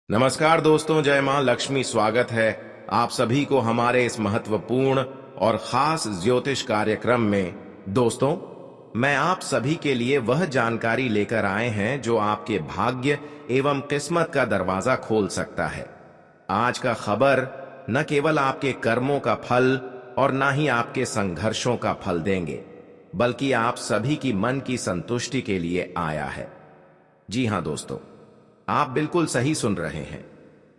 नमस्कार दोस्तों, जय मां लक्ष्मी। स्वागत है आप सभी को हमारे इस महत्वपूर्ण और खास ज्योतिष कार्यक्रम में। दोस्तों, मैं आप सभी के लिए वह जानकारी लेकर आए हैं जो आपके भाग्य एवं किस्मत का दरवाजा खोल सकता है। आज का खबर न केवल आपके कर्मों का फल और न ही आपके संघर्षों का फल देंगे, बल्कि आप सभी की मन की संतुष्टि के लिए आया है। जी हां दोस्तों, आप बिल्कुल सही सुन रहे हैं।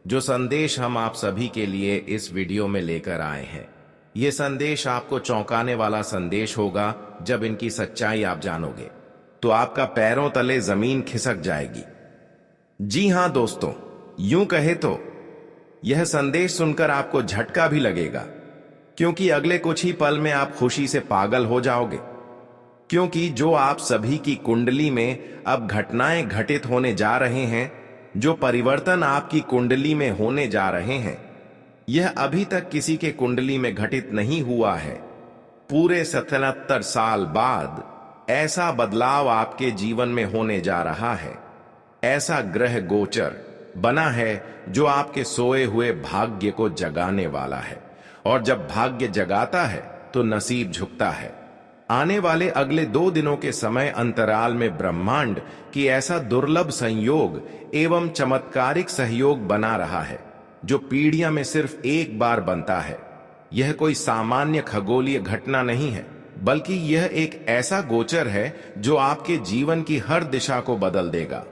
जो संदेश हम आप सभी के लिए इस वीडियो में लेकर आए हैं, ये संदेश आपको चौंकाने वाला संदेश होगा। जब इनकी सच्चाई आप जानोगे तो आपका पैरों तले जमीन खिसक जाएगी। जी हां दोस्तों, यूं कहे तो यह संदेश सुनकर आपको झटका भी लगेगा, क्योंकि अगले कुछ ही पल में आप खुशी से पागल हो जाओगे। क्योंकि जो आप सभी की कुंडली में अब घटनाएं घटित होने जा रहे हैं, जो परिवर्तन आपकी कुंडली में होने जा रहे हैं, यह अभी तक किसी के कुंडली में घटित नहीं हुआ है। पूरे 77 साल बाद ऐसा बदलाव आपके जीवन में होने जा रहा है। ऐसा ग्रह गोचर बना है जो आपके सोए हुए भाग्य को जगाने वाला है, और जब भाग्य जगाता है तो नसीब झुकता है। आने वाले अगले 2 दिनों के समय अंतराल में ब्रह्मांड की ऐसा दुर्लभ संयोग एवं चमत्कारिक सहयोग बना रहा है, जो पीढ़ियों में सिर्फ एक बार बनता है। यह कोई सामान्य खगोलीय घटना नहीं है, बल्कि यह एक ऐसा गोचर है जो आपके जीवन की हर दिशा को बदल देगा।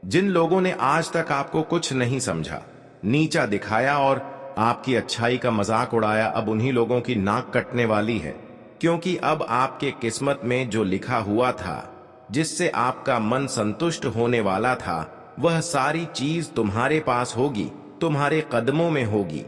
जिन लोगों ने आज तक आपको कुछ नहीं समझा, नीचा दिखाया और आपकी अच्छाई का मजाक उड़ाया, अब उन्हीं लोगों की नाक कटने वाली है। क्योंकि अब आपके किस्मत में जो लिखा हुआ था, जिससे आपका मन संतुष्ट होने वाला था, वह सारी चीज तुम्हारे पास होगी, तुम्हारे कदमों में होगी।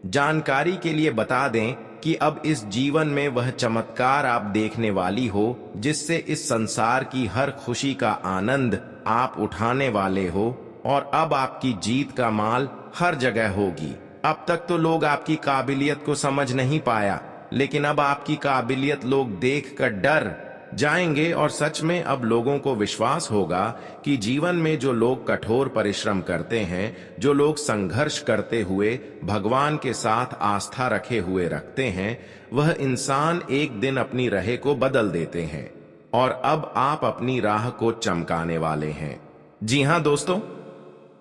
जानकारी के लिए बता दें कि अब इस जीवन में वह चमत्कार आप देखने वाली हो, जिससे इस संसार की हर खुशी का आनंद आप उठाने वाले हो, और अब आपकी जीत का माल हर जगह होगी। अब तक तो लोग आपकी काबिलियत को समझ नहीं पाया, लेकिन अब आपकी काबिलियत लोग देखकर डर जाएंगे, और सच में अब लोगों को विश्वास होगा कि जीवन में जो लोग कठोर परिश्रम करते हैं, जो लोग संघर्ष करते हुए भगवान के साथ आस्था रखे हुए रखते हैं, वह इंसान एक दिन अपनी राह को बदल देते हैं, और अब आप अपनी राह को चमकाने वाले हैं। जी हां दोस्तों,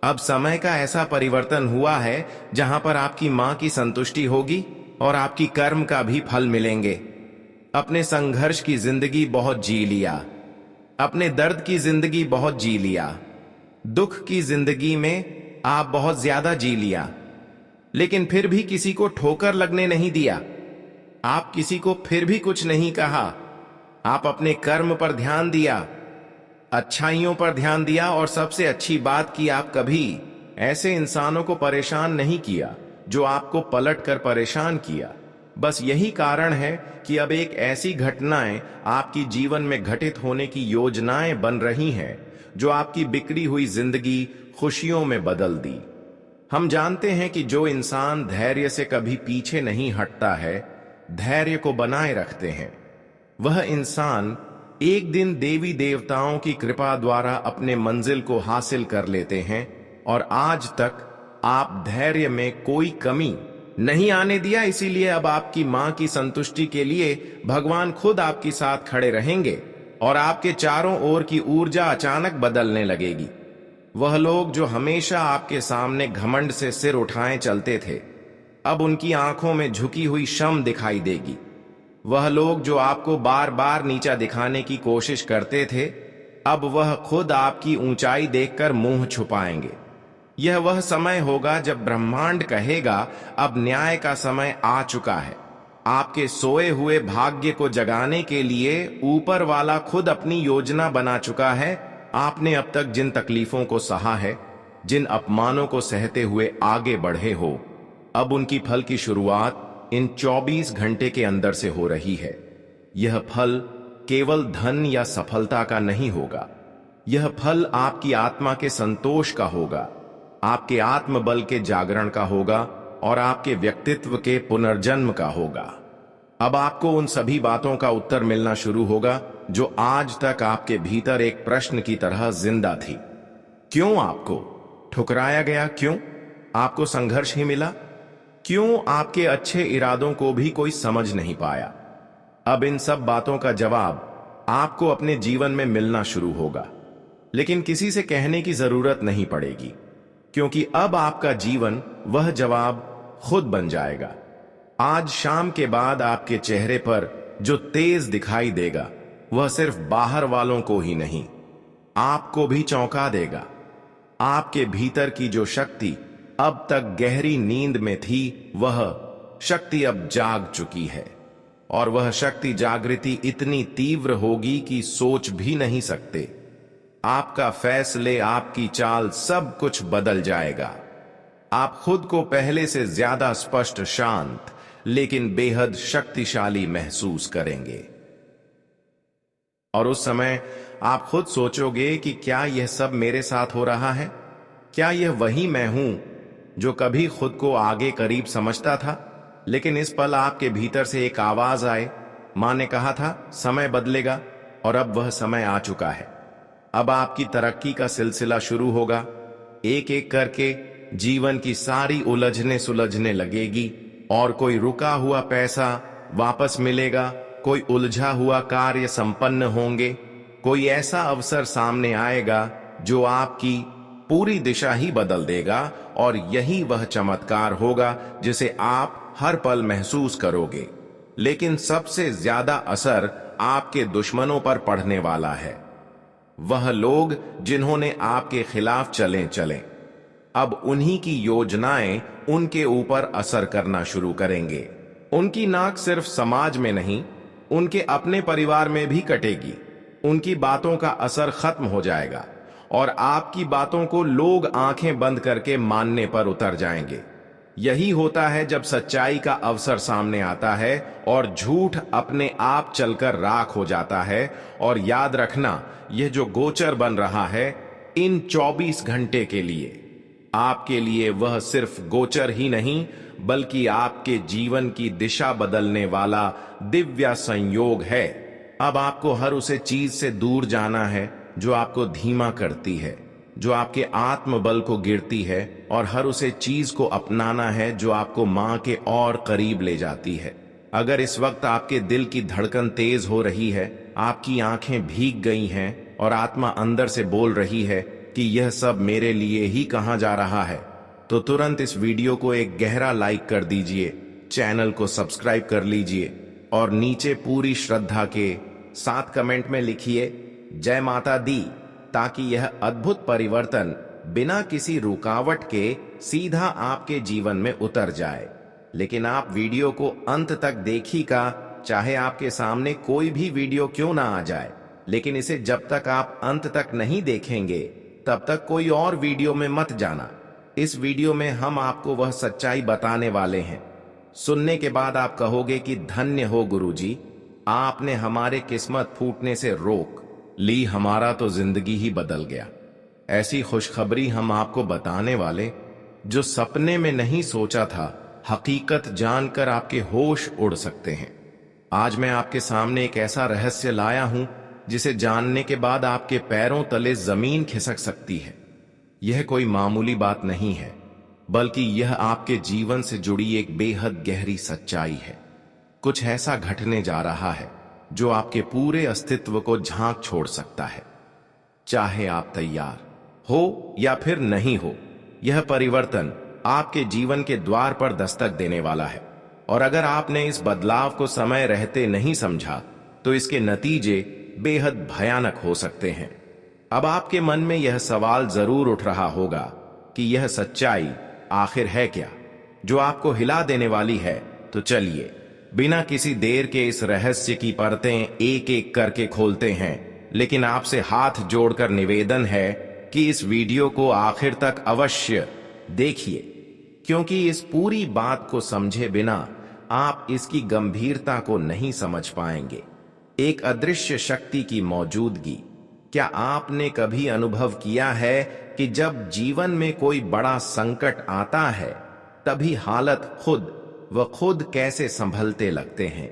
अब समय का ऐसा परिवर्तन हुआ है जहां पर आपकी मां की संतुष्टि होगी और आपकी कर्म का भी फल मिलेंगे। अपने संघर्ष की जिंदगी बहुत जी लिया, अपने दर्द की जिंदगी बहुत जी लिया, दुख की जिंदगी में आप बहुत ज्यादा जी लिया, लेकिन फिर भी किसी को ठोकर लगने नहीं दिया। आप किसी को फिर भी कुछ नहीं कहा। आप अपने कर्म पर ध्यान दिया, अच्छाइयों पर ध्यान दिया, और सबसे अच्छी बात कि आप कभी ऐसे इंसानों को परेशान नहीं किया जो आपको पलट कर परेशान किया। बस यही कारण है कि अब एक ऐसी घटनाएं आपकी जीवन में घटित होने की योजनाएं बन रही हैं, जो आपकी बिखरी हुई जिंदगी खुशियों में बदल दी। हम जानते हैं कि जो इंसान धैर्य से कभी पीछे नहीं हटता है, धैर्य को बनाए रखते हैं, वह इंसान एक दिन देवी देवताओं की कृपा द्वारा अपने मंजिल को हासिल कर लेते हैं। और आज तक आप धैर्य में कोई कमी नहीं आने दिया, इसीलिए अब आपकी मां की संतुष्टि के लिए भगवान खुद आपके साथ खड़े रहेंगे, और आपके चारों ओर की ऊर्जा अचानक बदलने लगेगी। वह लोग जो हमेशा आपके सामने घमंड से सिर उठाए चलते थे, अब उनकी आंखों में झुकी हुई शर्म दिखाई देगी। वह लोग जो आपको बार बार नीचा दिखाने की कोशिश करते थे, अब वह खुद आपकी ऊंचाई देखकर मुंह छुपाएंगे। यह वह समय होगा जब ब्रह्मांड कहेगा, अब न्याय का समय आ चुका है। आपके सोए हुए भाग्य को जगाने के लिए ऊपर वाला खुद अपनी योजना बना चुका है। आपने अब तक जिन तकलीफों को सहा है, जिन अपमानों को सहते हुए आगे बढ़े हो, अब उनकी फल की शुरुआत इन 24 घंटे के अंदर से हो रही है। यह फल केवल धन या सफलता का नहीं होगा, यह फल आपकी आत्मा के संतोष का होगा, आपके आत्मबल के जागरण का होगा, और आपके व्यक्तित्व के पुनर्जन्म का होगा। अब आपको उन सभी बातों का उत्तर मिलना शुरू होगा जो आज तक आपके भीतर एक प्रश्न की तरह जिंदा थी। क्यों आपको? ठुकराया गया क्यों? आपको संघर्ष ही मिला? क्यों आपके अच्छे इरादों को भी कोई समझ नहीं पाया? अब इन सब बातों का जवाब आपको अपने जीवन में मिलना शुरू होगा, लेकिन किसी से कहने की जरूरत नहीं पड़ेगी, क्योंकि अब आपका जीवन वह जवाब खुद बन जाएगा। आज शाम के बाद आपके चेहरे पर जो तेज दिखाई देगा वह सिर्फ बाहर वालों को ही नहीं, आपको भी चौंका देगा। आपके भीतर की जो शक्ति अब तक गहरी नींद में थी, वह शक्ति अब जाग चुकी है, और वह शक्ति जागृति इतनी तीव्र होगी कि सोच भी नहीं सकते। आपका फैसले, आपकी चाल, सब कुछ बदल जाएगा। आप खुद को पहले से ज्यादा स्पष्ट, शांत, लेकिन बेहद शक्तिशाली महसूस करेंगे। और उस समय आप खुद सोचोगे कि क्या यह सब मेरे साथ हो रहा है? क्या यह वही मैं हूं जो कभी खुद को आगे करीब समझता था? लेकिन इस पल आपके भीतर से एक आवाज आए। मां ने कहा था समय बदलेगा, और अब वह समय आ चुका है। अब आपकी तरक्की का सिलसिला शुरू होगा। एक एक करके जीवन की सारी उलझने सुलझने लगेगी, और कोई रुका हुआ पैसा वापस मिलेगा, कोई उलझा हुआ कार्य संपन्न होंगे, कोई ऐसा अवसर सामने आएगा जो आपकी पूरी दिशा ही बदल देगा, और यही वह चमत्कार होगा जिसे आप हर पल महसूस करोगे। लेकिन सबसे ज्यादा असर आपके दुश्मनों पर पड़ने वाला है। वह लोग जिन्होंने आपके खिलाफ चले अब उन्हीं की योजनाएं उनके ऊपर असर करना शुरू करेंगे। उनकी नाक सिर्फ समाज में नहीं, उनके अपने परिवार में भी कटेगी। उनकी बातों का असर खत्म हो जाएगा, और आपकी बातों को लोग आंखें बंद करके मानने पर उतर जाएंगे। यही होता है जब सच्चाई का अवसर सामने आता है और झूठ अपने आप चलकर राख हो जाता है। और याद रखना, यह जो गोचर बन रहा है इन 24 घंटे के लिए, आपके लिए वह सिर्फ गोचर ही नहीं, बल्कि आपके जीवन की दिशा बदलने वाला दिव्य संयोग है। अब आपको हर उसे चीज से दूर जाना है जो आपको धीमा करती है, जो आपके आत्मबल को गिरती है, और हर उसे चीज को अपनाना है जो आपको मां के और करीब ले जाती है। अगर इस वक्त आपके दिल की धड़कन तेज हो रही है, आपकी आंखें भीग गई हैं, और आत्मा अंदर से बोल रही है कि यह सब मेरे लिए ही कहां जा रहा है, तो तुरंत इस वीडियो को एक गहरा लाइक कर दीजिए, चैनल को सब्सक्राइब कर लीजिए, और नीचे पूरी श्रद्धा के साथ कमेंट में लिखिए जय माता दी, ताकि यह अद्भुत परिवर्तन बिना किसी रुकावट के सीधा आपके जीवन में उतर जाए। लेकिन आप वीडियो को अंत तक देखिएगा, चाहे आपके सामने कोई भी वीडियो क्यों ना आ जाए, लेकिन इसे जब तक आप अंत तक नहीं देखेंगे तब तक कोई और वीडियो में मत जाना। इस वीडियो में हम आपको वह सच्चाई बताने वाले हैं, सुनने के बाद आप कहोगे कि धन्य हो गुरुजी, आपने हमारे किस्मत फूटने से रोक ली, हमारा तो जिंदगी ही बदल गया। ऐसी खुशखबरी हम आपको बताने वाले जो सपने में नहीं सोचा था, हकीकत जानकर आपके होश उड़ सकते हैं। आज मैं आपके सामने एक ऐसा रहस्य लाया हूं जिसे जानने के बाद आपके पैरों तले जमीन खिसक सकती है। यह कोई मामूली बात नहीं है, बल्कि यह आपके जीवन से जुड़ी एक बेहद गहरी सच्चाई है। कुछ ऐसा घटने जा रहा है जो आपके पूरे अस्तित्व को झांक छोड़ सकता है। चाहे आप तैयार हो या फिर नहीं हो, यह परिवर्तन आपके जीवन के द्वार पर दस्तक देने वाला है। और अगर आपने इस बदलाव को समय रहते नहीं समझा, तो इसके नतीजे बेहद भयानक हो सकते हैं। अब आपके मन में यह सवाल जरूर उठ रहा होगा कि यह सच्चाई आखिर है क्या, जो आपको हिला देने वाली है। तो चलिए बिना किसी देर के इस रहस्य की परतें एक एक करके खोलते हैं। लेकिन आपसे हाथ जोड़कर निवेदन है कि इस वीडियो को आखिर तक अवश्य देखिए, क्योंकि इस पूरी बात को समझे बिना आप इसकी गंभीरता को नहीं समझ पाएंगे। एक अदृश्य शक्ति की मौजूदगी। क्या आपने कभी अनुभव किया है कि जब जीवन में कोई बड़ा संकट आता है, तभी हालत खुद कैसे संभलते लगते हैं?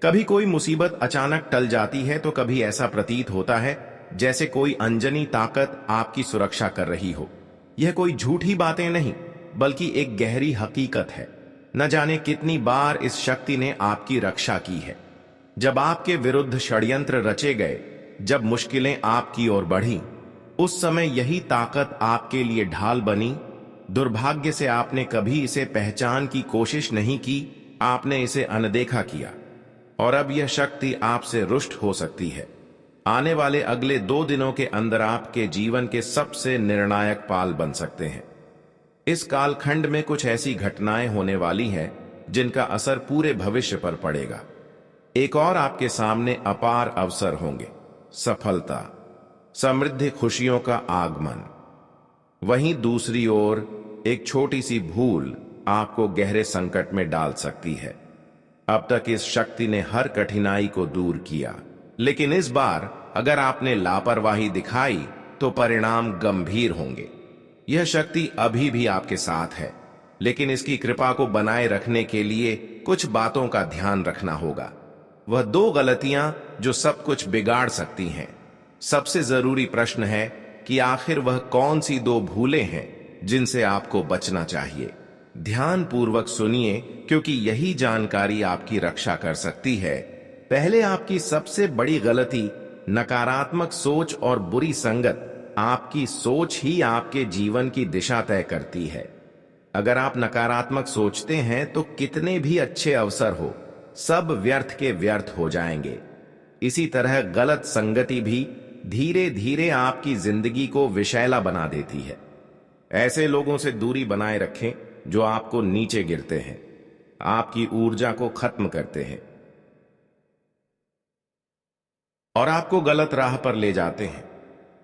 कभी कोई मुसीबत अचानक टल जाती है तो कभी ऐसा प्रतीत होता है जैसे कोई अनजानी ताकत आपकी सुरक्षा कर रही हो। यह कोई झूठी बातें नहीं, बल्कि एक गहरी हकीकत है। न जाने कितनी बार इस शक्ति ने आपकी रक्षा की है। जब आपके विरुद्ध षड्यंत्र रचे गए, जब मुश्किलें आपकी ओर बढ़ी, उस समय यही ताकत आपके लिए ढाल बनी। दुर्भाग्य से आपने कभी इसे पहचान की कोशिश नहीं की, आपने इसे अनदेखा किया, और अब यह शक्ति आपसे रुष्ट हो सकती है। आने वाले अगले 2 दिनों के अंदर आपके जीवन के सबसे निर्णायक पाल बन सकते हैं। इस कालखंड में कुछ ऐसी घटनाएं होने वाली हैं जिनका असर पूरे भविष्य पर पड़ेगा। एक और आपके सामने अपार अवसर होंगे, सफलता, समृद्धि, खुशियों का आगमन। वहीं दूसरी ओर एक छोटी सी भूल आपको गहरे संकट में डाल सकती है। अब तक इस शक्ति ने हर कठिनाई को दूर किया, लेकिन इस बार अगर आपने लापरवाही दिखाई तो परिणाम गंभीर होंगे। यह शक्ति अभी भी आपके साथ है, लेकिन इसकी कृपा को बनाए रखने के लिए कुछ बातों का ध्यान रखना होगा। वह 2 गलतियां जो सब कुछ बिगाड़ सकती हैं। सबसे जरूरी प्रश्न है कि आखिर वह कौन सी 2 भूलें हैं जिनसे आपको बचना चाहिए। ध्यान पूर्वक सुनिए, क्योंकि यही जानकारी आपकी रक्षा कर सकती है। पहले, आपकी सबसे बड़ी गलती नकारात्मक सोच और बुरी संगत। आपकी सोच ही आपके जीवन की दिशा तय करती है। अगर आप नकारात्मक सोचते हैं तो कितने भी अच्छे अवसर हो, सब व्यर्थ के व्यर्थ हो जाएंगे। इसी तरह गलत संगति भी धीरे धीरे आपकी जिंदगी को विषैला बना देती है। ऐसे लोगों से दूरी बनाए रखें जो आपको नीचे गिरते हैं, आपकी ऊर्जा को खत्म करते हैं और आपको गलत राह पर ले जाते हैं।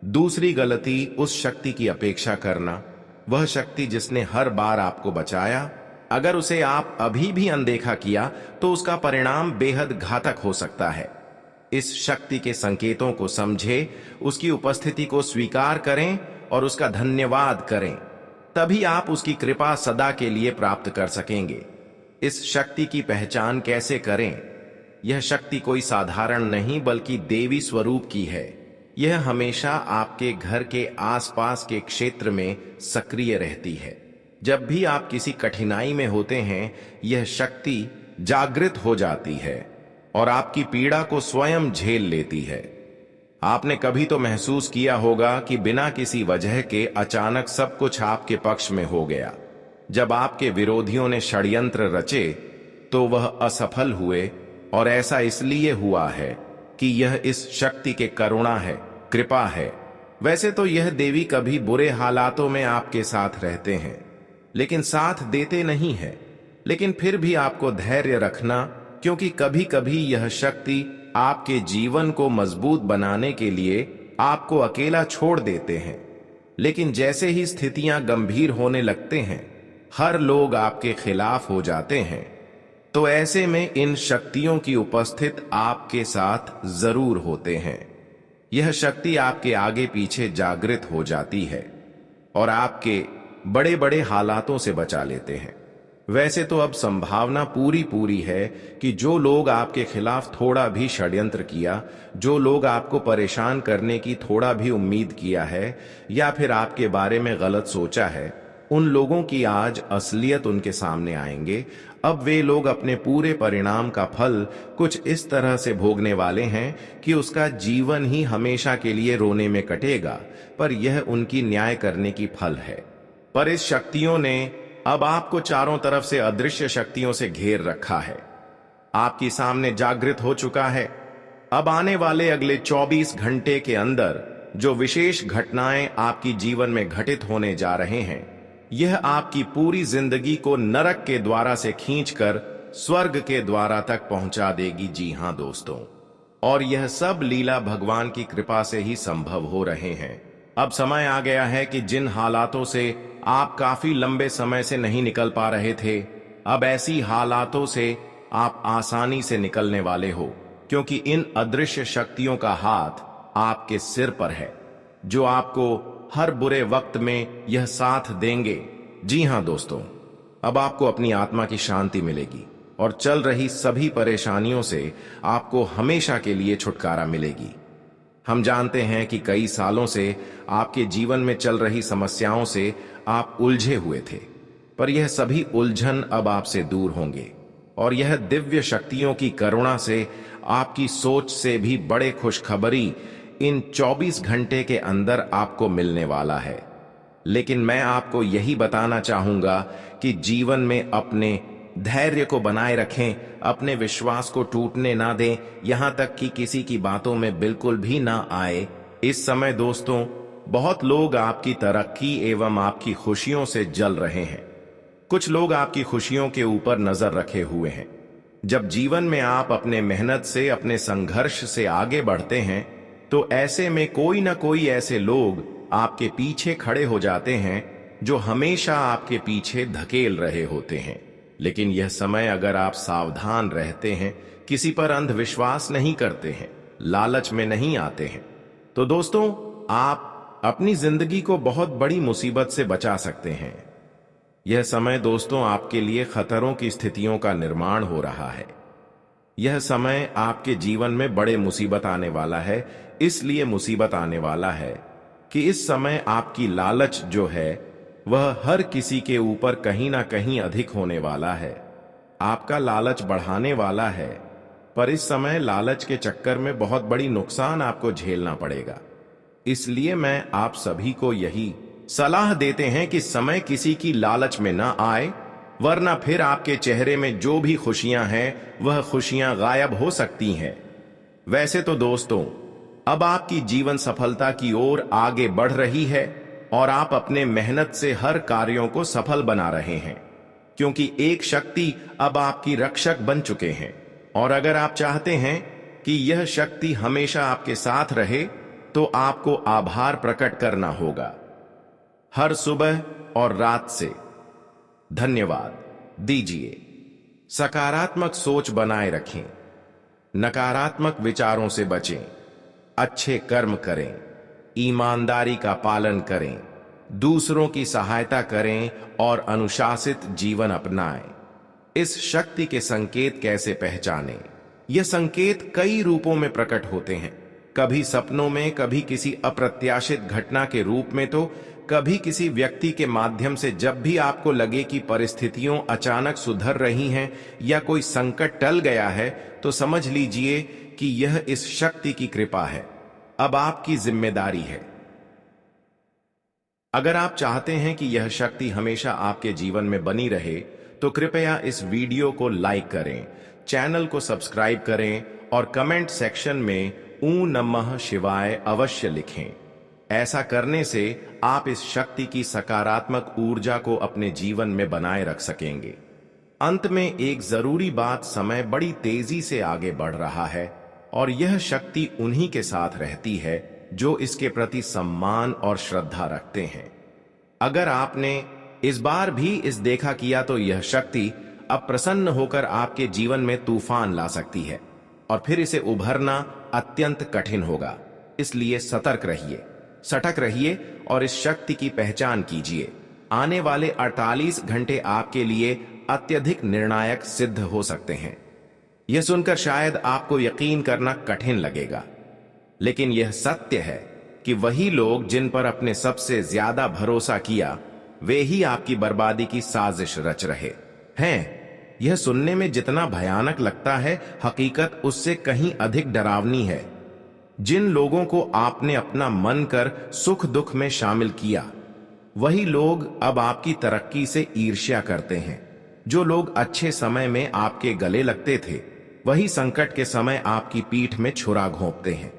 दूसरी गलती, उस शक्ति की अपेक्षा करना। वह शक्ति जिसने हर बार आपको बचाया, अगर उसे आप अभी भी अनदेखा किया तो उसका परिणाम बेहद घातक हो सकता है। इस शक्ति के संकेतों को समझे, उसकी उपस्थिति को स्वीकार करें और उसका धन्यवाद करें। तभी आप उसकी कृपा सदा के लिए प्राप्त कर सकेंगे। इस शक्ति की पहचान कैसे करें? यह शक्ति कोई साधारण नहीं, बल्कि देवी स्वरूप की है। यह हमेशा आपके घर के आसपास के क्षेत्र में सक्रिय रहती है। जब भी आप किसी कठिनाई में होते हैं, यह शक्ति जागृत हो जाती है और आपकी पीड़ा को स्वयं झेल लेती है। आपने कभी तो महसूस किया होगा कि बिना किसी वजह के अचानक सब कुछ आपके पक्ष में हो गया। जब आपके विरोधियों ने षड्यंत्र रचे तो वह असफल हुए, और ऐसा इसलिए हुआ है कि यह इस शक्ति के करुणा है, कृपा है। वैसे तो यह देवी कभी बुरे हालातों में आपके साथ रहते हैं, लेकिन साथ देते नहीं है। लेकिन फिर भी आपको धैर्य रखना, क्योंकि कभी कभी यह शक्ति आपके जीवन को मजबूत बनाने के लिए आपको अकेला छोड़ देते हैं। लेकिन जैसे ही स्थितियां गंभीर होने लगते हैं, हर लोग आपके खिलाफ हो जाते हैं, तो ऐसे में इन शक्तियों की उपस्थित आपके साथ जरूर होते हैं। यह शक्ति आपके आगे पीछे जागृत हो जाती है और आपके बड़े बड़े हालातों से बचा लेते हैं। वैसे तो अब संभावना पूरी है कि जो लोग आपके खिलाफ थोड़ा भी षड्यंत्र किया, जो लोग आपको परेशान करने की थोड़ा भी उम्मीद किया है या फिर आपके बारे में गलत सोचा है, उन लोगों की आज असलियत उनके सामने आएंगे। अब वे लोग अपने पूरे परिणाम का फल कुछ इस तरह से भोगने वाले हैं कि उसका जीवन ही हमेशा के लिए रोने में कटेगा, पर यह उनकी न्याय करने की फल है। पर इस शक्तियों ने अब आपको चारों तरफ से अदृश्य शक्तियों से घेर रखा है, आपकी सामने जागृत हो चुका है। अब आने वाले अगले 24 घंटे के अंदर जो विशेष घटनाएं आपकी जीवन में घटित होने जा रहे हैं, यह आपकी पूरी जिंदगी को नरक के द्वारा से खींचकर स्वर्ग के द्वारा तक पहुंचा देगी। जी हां दोस्तों, और यह सब लीला भगवान की कृपा से ही संभव हो रहे हैं। अब समय आ गया है कि जिन हालातों से आप काफी लंबे समय से नहीं निकल पा रहे थे, अब ऐसी हालातों से आप आसानी से निकलने वाले हो, क्योंकि इन अदृश्य शक्तियों का हाथ आपके सिर पर है, जो आपको हर बुरे वक्त में यह साथ देंगे। जी हां दोस्तों, अब आपको अपनी आत्मा की शांति मिलेगी और चल रही सभी परेशानियों से आपको हमेशा के लिए छुटकारा मिलेगी। हम जानते हैं कि कई सालों से आपके जीवन में चल रही समस्याओं से आप उलझे हुए थे, पर यह सभी उलझन अब आपसे दूर होंगे और यह दिव्य शक्तियों की करुणा से आपकी सोच से भी बड़े खुशखबरी इन 24 घंटे के अंदर आपको मिलने वाला है। लेकिन मैं आपको यही बताना चाहूंगा कि जीवन में अपने धैर्य को बनाए रखें, अपने विश्वास को टूटने ना दें, यहां तक कि किसी की बातों में बिल्कुल भी ना आए। इस समय दोस्तों, बहुत लोग आपकी तरक्की एवं आपकी खुशियों से जल रहे हैं। कुछ लोग आपकी खुशियों के ऊपर नजर रखे हुए हैं। जब जीवन में आप अपने मेहनत से, अपने संघर्ष से आगे बढ़ते हैं, तो ऐसे में कोई ना कोई ऐसे लोग आपके पीछे खड़े हो जाते हैं जो हमेशा आपके पीछे धकेल रहे होते हैं। लेकिन यह समय अगर आप सावधान रहते हैं, किसी पर अंधविश्वास नहीं करते हैं, लालच में नहीं आते हैं, तो दोस्तों आप अपनी जिंदगी को बहुत बड़ी मुसीबत से बचा सकते हैं। यह समय दोस्तों आपके लिए खतरों की स्थितियों का निर्माण हो रहा है। यह समय आपके जीवन में बड़े मुसीबत आने वाला है। इसलिए मुसीबत आने वाला है कि इस समय आपकी लालच जो है वह हर किसी के ऊपर कहीं ना कहीं अधिक होने वाला है। आपका लालच बढ़ाने वाला है, पर इस समय लालच के चक्कर में बहुत बड़ी नुकसान आपको झेलना पड़ेगा। इसलिए मैं आप सभी को यही सलाह देते हैं कि समय किसी की लालच में ना आए, वरना फिर आपके चेहरे में जो भी खुशियां हैं वह खुशियां गायब हो सकती हैं। वैसे तो दोस्तों, अब आपकी जीवन सफलता की ओर आगे बढ़ रही है और आप अपने मेहनत से हर कार्यों को सफल बना रहे हैं, क्योंकि एक शक्ति अब आपकी रक्षक बन चुके हैं। और अगर आप चाहते हैं कि यह शक्ति हमेशा आपके साथ रहे, तो आपको आभार प्रकट करना होगा हर सुबह और रात से। धन्यवाद दीजिए। सकारात्मक सोच बनाए रखें, नकारात्मक विचारों से बचें, अच्छे कर्म करें, ईमानदारी का पालन करें, दूसरों की सहायता करें और अनुशासित जीवन अपनाएं। इस शक्ति के संकेत कैसे पहचानें? यह संकेत कई रूपों में प्रकट होते हैं, कभी सपनों में, कभी किसी अप्रत्याशित घटना के रूप में, तो कभी किसी व्यक्ति के माध्यम से। जब भी आपको लगे कि परिस्थितियां अचानक सुधर रही हैं या कोई संकट टल गया है, तो समझ लीजिए कि यह इस शक्ति की कृपा है। अब आपकी जिम्मेदारी है। अगर आप चाहते हैं कि यह शक्ति हमेशा आपके जीवन में बनी रहे, तो कृपया इस वीडियो को लाइक करें, चैनल को सब्सक्राइब करें और कमेंट सेक्शन में ॐ नमः शिवाय अवश्य लिखें। ऐसा करने से आप इस शक्ति की सकारात्मक ऊर्जा को अपने जीवन में बनाए रख सकेंगे। अंत में एक जरूरी बात, समय बड़ी तेजी से आगे बढ़ रहा है और यह शक्ति उन्हीं के साथ रहती है जो इसके प्रति सम्मान और श्रद्धा रखते हैं। अगर आपने इस बार भी इस देखा किया, तो यह शक्ति अब प्रसन्न होकर आपके जीवन में तूफान ला सकती है और फिर इसे उभरना अत्यंत कठिन होगा। इसलिए सतर्क रहिए, सतर्क रहिए और इस शक्ति की पहचान कीजिए। आने वाले 48 घंटे आपके लिए अत्यधिक निर्णायक सिद्ध हो सकते हैं। यह सुनकर शायद आपको यकीन करना कठिन लगेगा, लेकिन यह सत्य है कि वही लोग जिन पर अपने सबसे ज्यादा भरोसा किया, वे ही आपकी बर्बादी की साजिश रच रहे हैं। यह सुनने में जितना भयानक लगता है, हकीकत उससे कहीं अधिक डरावनी है। जिन लोगों को आपने अपना मन कर सुख दुख में शामिल किया, वही लोग अब आपकी तरक्की से ईर्ष्या करते हैं। जो लोग अच्छे समय में आपके गले लगते थे, वही संकट के समय आपकी पीठ में छुरा घोंपते हैं।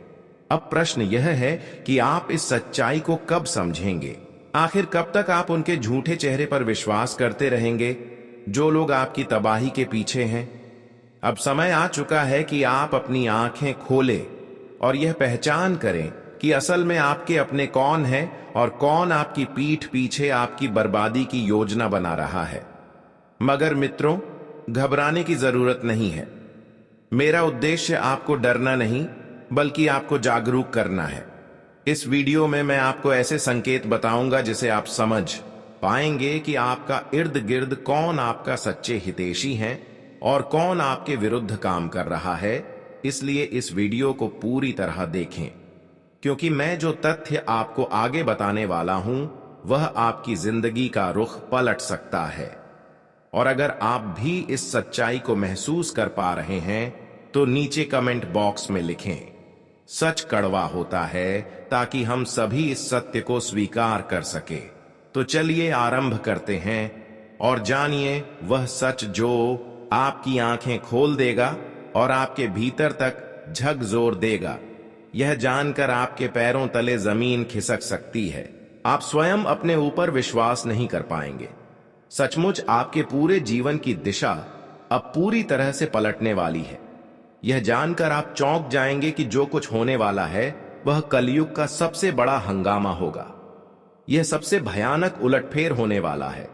अब प्रश्न यह है कि आप इस सच्चाई को कब समझेंगे? आखिर कब तक आप उनके झूठे चेहरे पर विश्वास करते रहेंगे, जो लोग आपकी तबाही के पीछे हैं? अब समय आ चुका है कि आप अपनी आंखें खोलें और यह पहचान करें कि असल में आपके अपने कौन हैं और कौन आपकी पीठ पीछे आपकी बर्बादी की योजना बना रहा है। मगर मित्रों, घबराने की जरूरत नहीं है। मेरा उद्देश्य आपको डरना नहीं, बल्कि आपको जागरूक करना है। इस वीडियो में मैं आपको ऐसे संकेत बताऊंगा जिसे आप समझ पाएंगे कि आपका इर्द गिर्द कौन आपका सच्चे हितैषी हैं और कौन आपके विरुद्ध काम कर रहा है। इसलिए इस वीडियो को पूरी तरह देखें क्योंकि मैं जो तथ्य आपको आगे बताने वाला हूं वह आपकी जिंदगी का रुख पलट सकता है। और अगर आप भी इस सच्चाई को महसूस कर पा रहे हैं तो नीचे कमेंट बॉक्स में लिखें, सच कड़वा होता है, ताकि हम सभी इस सत्य को स्वीकार कर सके। तो चलिए आरंभ करते हैं और जानिए वह सच जो आपकी आंखें खोल देगा और आपके भीतर तक झकझोर देगा। यह जानकर आपके पैरों तले जमीन खिसक सकती है। आप स्वयं अपने ऊपर विश्वास नहीं कर पाएंगे। सचमुच आपके पूरे जीवन की दिशा अब पूरी तरह से पलटने वाली है। यह जानकर आप चौंक जाएंगे कि जो कुछ होने वाला है वह कलयुग का सबसे बड़ा हंगामा होगा। यह सबसे भयानक उलटफेर होने वाला है।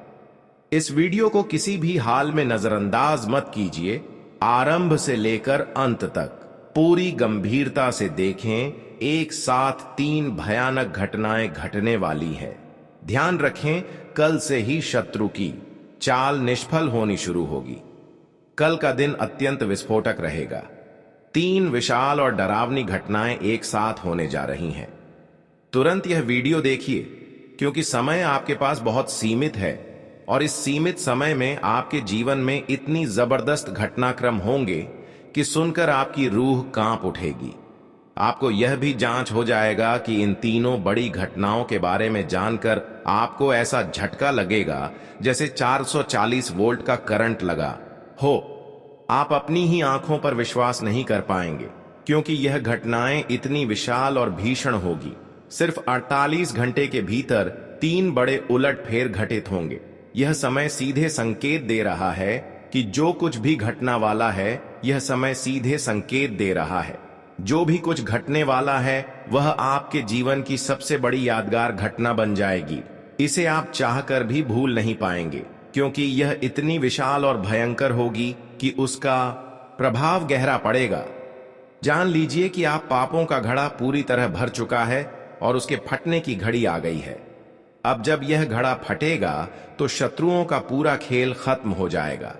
इस वीडियो को किसी भी हाल में नजरअंदाज मत कीजिए। आरंभ से लेकर अंत तक पूरी गंभीरता से देखें। एक साथ 3 भयानक घटनाएं घटने वाली है। ध्यान रखें, कल से ही शत्रु की चाल निष्फल होनी शुरू होगी। कल का दिन अत्यंत विस्फोटक रहेगा। 3 विशाल और डरावनी घटनाएं एक साथ होने जा रही हैं। तुरंत यह वीडियो देखिए, क्योंकि समय आपके पास बहुत सीमित है और इस सीमित समय में आपके जीवन में इतनी जबरदस्त घटनाक्रम होंगे कि सुनकर आपकी रूह कांप उठेगी। आपको यह भी जांच हो जाएगा कि इन तीनों बड़ी घटनाओं के बारे में जानकर आपको ऐसा झटका लगेगा जैसे 440 वोल्ट का करंट लगा हो। आप अपनी ही आंखों पर विश्वास नहीं कर पाएंगे, क्योंकि यह घटनाएं इतनी विशाल और भीषण होगी। सिर्फ 48 घंटे के भीतर 3 बड़े उलटफेर घटित होंगे। यह समय सीधे संकेत दे रहा है कि जो कुछ भी घटना वाला है, यह समय सीधे संकेत दे रहा है जो भी कुछ घटने वाला है वह आपके जीवन की सबसे बड़ी यादगार घटना बन जाएगी। इसे आप चाहकर भी भूल नहीं पाएंगे, क्योंकि यह इतनी विशाल और भयंकर होगी कि उसका प्रभाव गहरा पड़ेगा। जान लीजिए कि आप पापों का घड़ा पूरी तरह भर चुका है और उसके फटने की घड़ी आ गई है। अब जब यह घड़ा फटेगा तो शत्रुओं का पूरा खेल खत्म हो जाएगा।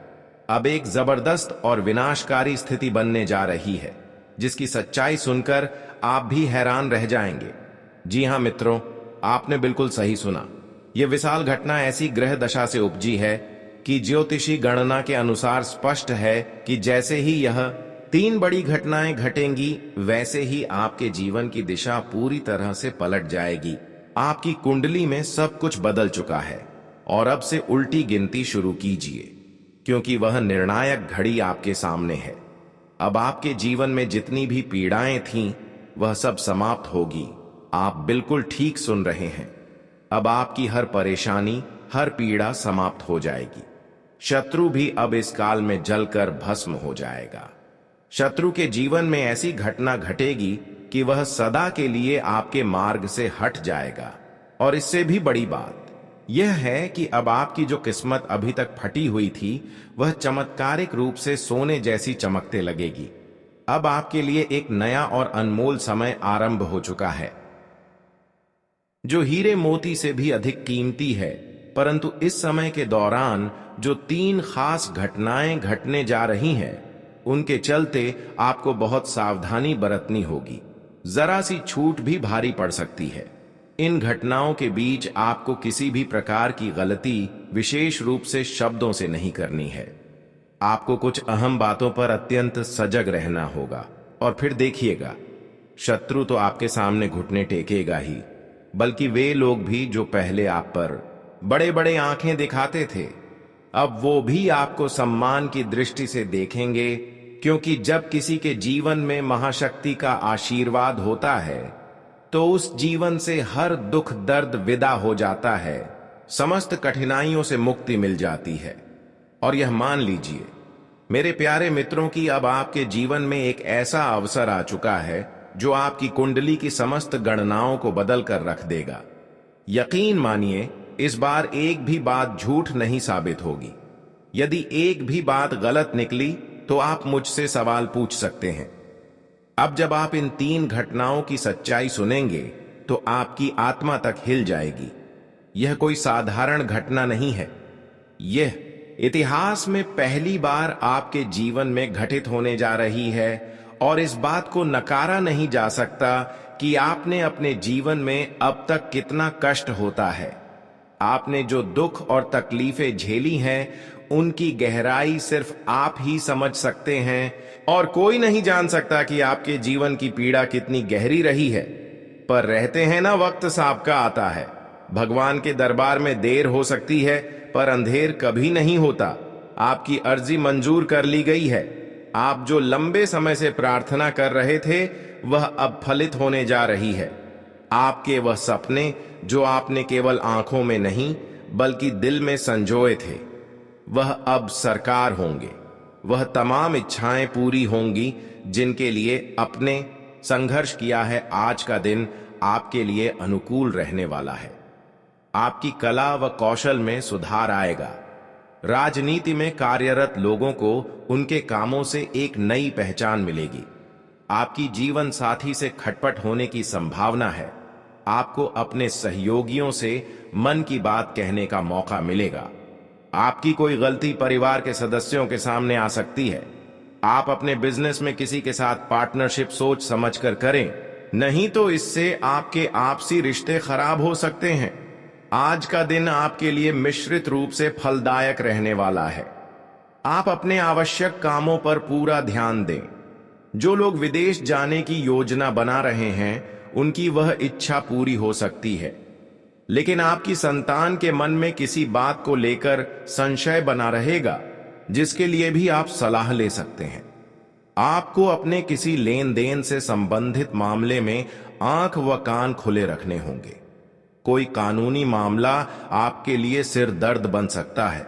अब एक जबरदस्त और विनाशकारी स्थिति बनने जा रही है, जिसकी सच्चाई सुनकर आप भी हैरान रह जाएंगे। जी हां मित्रों, आपने बिल्कुल सही सुना। यह विशाल घटना ऐसी ग्रह दशा से उपजी है कि ज्योतिषी गणना के अनुसार स्पष्ट है कि जैसे ही यह 3 बड़ी घटनाएं घटेंगी, वैसे ही आपके जीवन की दिशा पूरी तरह से पलट जाएगी। आपकी कुंडली में सब कुछ बदल चुका है और अब से उल्टी गिनती शुरू कीजिए, क्योंकि वह निर्णायक घड़ी आपके सामने है। अब आपके जीवन में जितनी भी पीड़ाएं थीं, वह सब समाप्त होगी। आप बिल्कुल ठीक सुन रहे हैं। अब आपकी हर परेशानी, हर पीड़ा समाप्त हो जाएगी। शत्रु भी अब इस काल में जलकर भस्म हो जाएगा। शत्रु के जीवन में ऐसी घटना घटेगी कि वह सदा के लिए आपके मार्ग से हट जाएगा। और इससे भी बड़ी बात यह है कि अब आपकी जो किस्मत अभी तक फटी हुई थी, वह चमत्कारिक रूप से सोने जैसी चमकते लगेगी। अब आपके लिए एक नया और अनमोल समय आरंभ हो चुका है, जो हीरे मोती से भी अधिक कीमती है। परंतु इस समय के दौरान जो 3 खास घटनाएं घटने जा रही हैं, उनके चलते आपको बहुत सावधानी बरतनी होगी। जरा सी छूट भी भारी पड़ सकती है। इन घटनाओं के बीच आपको किसी भी प्रकार की गलती, विशेष रूप से शब्दों से नहीं करनी है। आपको कुछ अहम बातों पर अत्यंत सजग रहना होगा। और फिर देखिएगा, शत्रु तो आपके सामने घुटने टेकेगा ही, बल्कि वे लोग भी जो पहले आप पर बड़े बड़े आंखें दिखाते थे, अब वो भी आपको सम्मान की दृष्टि से देखेंगे। क्योंकि जब किसी के जीवन में महाशक्ति का आशीर्वाद होता है, तो उस जीवन से हर दुख दर्द विदा हो जाता है, समस्त कठिनाइयों से मुक्ति मिल जाती है। और यह मान लीजिए मेरे प्यारे मित्रों की अब आपके जीवन में एक ऐसा अवसर आ चुका है जो आपकी कुंडली की समस्त गणनाओं को बदल कर रख देगा। यकीन मानिए, इस बार एक भी बात झूठ नहीं साबित होगी। यदि एक भी बात गलत निकली तो आप मुझसे सवाल पूछ सकते हैं। अब जब आप इन 3 घटनाओं की सच्चाई सुनेंगे तो आपकी आत्मा तक हिल जाएगी। यह कोई साधारण घटना नहीं है। यह इतिहास में पहली बार आपके जीवन में घटित होने जा रही है और इस बात को नकारा नहीं जा सकता कि आपने अपने जीवन में अब तक कितना कष्ट होता है। आपने जो दुख और तकलीफें झेली हैं, उनकी गहराई सिर्फ आप ही समझ सकते हैं और कोई नहीं जान सकता कि आपके जीवन की पीड़ा कितनी गहरी रही है। पर रहते हैं ना, वक्त सबका आता है। भगवान के दरबार में देर हो सकती है, पर अंधेर कभी नहीं होता। आपकी अर्जी मंजूर कर ली गई है। आप जो लंबे समय से प्रार्थना कर रहे थे, वह अब फलित होने जा रही है। आपके वह सपने जो आपने केवल आंखों में नहीं बल्कि दिल में संजोए थे, वह अब साकार होंगे। वह तमाम इच्छाएं पूरी होंगी जिनके लिए अपने संघर्ष किया है। आज का दिन आपके लिए अनुकूल रहने वाला है। आपकी कला व कौशल में सुधार आएगा। राजनीति में कार्यरत लोगों को उनके कामों से एक नई पहचान मिलेगी। आपकी जीवन साथी से खटपट होने की संभावना है। आपको अपने सहयोगियों से मन की बात कहने का मौका मिलेगा। आपकी कोई गलती परिवार के सदस्यों के सामने आ सकती है। आप अपने बिजनेस में किसी के साथ पार्टनरशिप सोच समझकर करें, नहीं तो इससे आपके आपसी रिश्ते खराब हो सकते हैं। आज का दिन आपके लिए मिश्रित रूप से फलदायक रहने वाला है। आप अपने आवश्यक कामों पर पूरा ध्यान दें। जो लोग विदेश जाने की योजना बना रहे हैं, उनकी वह इच्छा पूरी हो सकती है, लेकिन आपकी संतान के मन में किसी बात को लेकर संशय बना रहेगा, जिसके लिए भी आप सलाह ले सकते हैं। आपको अपने किसी लेन देन से संबंधित मामले में आंख व कान खुले रखने होंगे। कोई कानूनी मामला आपके लिए सिर दर्द बन सकता है।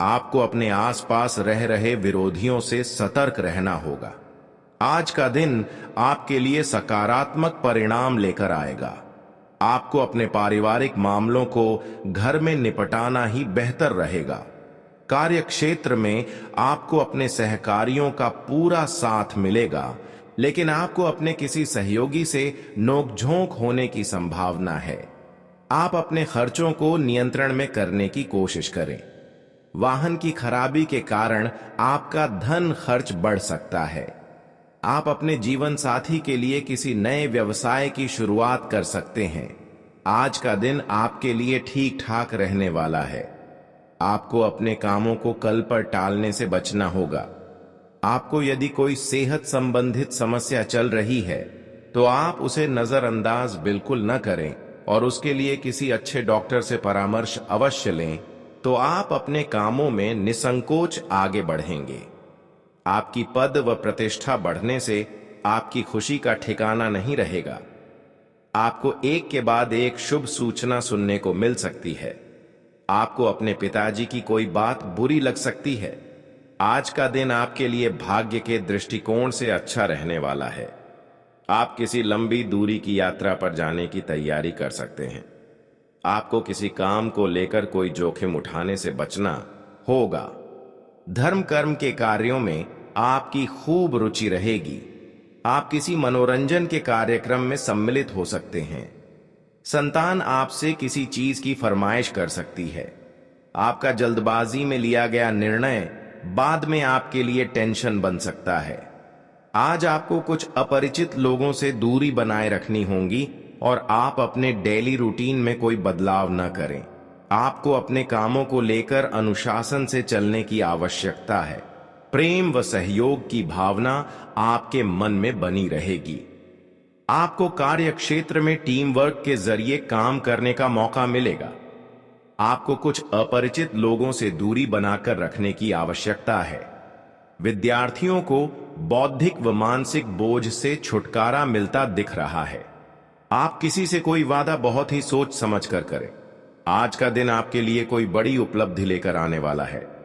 आपको अपने आसपास रह रहे विरोधियों से सतर्क रहना होगा। आज का दिन आपके लिए सकारात्मक परिणाम लेकर आएगा। आपको अपने पारिवारिक मामलों को घर में निपटाना ही बेहतर रहेगा। कार्य क्षेत्र में आपको अपने सहकारियों का पूरा साथ मिलेगा, लेकिन आपको अपने किसी सहयोगी से नोकझोंक होने की संभावना है। आप अपने खर्चों को नियंत्रण में करने की कोशिश करें। वाहन की खराबी के कारण आपका धन खर्च बढ़ सकता है। आप अपने जीवन साथी के लिए किसी नए व्यवसाय की शुरुआत कर सकते हैं। आज का दिन आपके लिए ठीक ठाक रहने वाला है। आपको अपने कामों को कल पर टालने से बचना होगा। आपको यदि कोई सेहत संबंधित समस्या चल रही है, तो आप उसे नजरअंदाज बिल्कुल न करें और उसके लिए किसी अच्छे डॉक्टर से परामर्श अवश्य लें, तो आप अपने कामों में निसंकोच आगे बढ़ेंगे। आपकी पद व प्रतिष्ठा बढ़ने से आपकी खुशी का ठिकाना नहीं रहेगा। आपको एक के बाद एक शुभ सूचना सुनने को मिल सकती है। आपको अपने पिताजी की कोई बात बुरी लग सकती है। आज का दिन आपके लिए भाग्य के दृष्टिकोण से अच्छा रहने वाला है। आप किसी लंबी दूरी की यात्रा पर जाने की तैयारी कर सकते हैं। आपको किसी काम को लेकर कोई जोखिम उठाने से बचना होगा। धर्म कर्म के कार्यों में आपकी खूब रुचि रहेगी। आप किसी मनोरंजन के कार्यक्रम में सम्मिलित हो सकते हैं। संतान आपसे किसी चीज की फरमाइश कर सकती है। आपका जल्दबाजी में लिया गया निर्णय बाद में आपके लिए टेंशन बन सकता है। आज आपको कुछ अपरिचित लोगों से दूरी बनाए रखनी होगी और आप अपने डेली रूटीन में कोई बदलाव न करें। आपको अपने कामों को लेकर अनुशासन से चलने की आवश्यकता है। प्रेम व सहयोग की भावना आपके मन में बनी रहेगी। आपको कार्य क्षेत्र में टीम वर्क के जरिए काम करने का मौका मिलेगा। आपको कुछ अपरिचित लोगों से दूरी बनाकर रखने की आवश्यकता है। विद्यार्थियों को बौद्धिक व मानसिक बोझ से छुटकारा मिलता दिख रहा है। आप किसी से कोई वादा बहुत ही सोच समझ कर करें। आज का दिन आपके लिए कोई बड़ी उपलब्धि लेकर आने वाला है।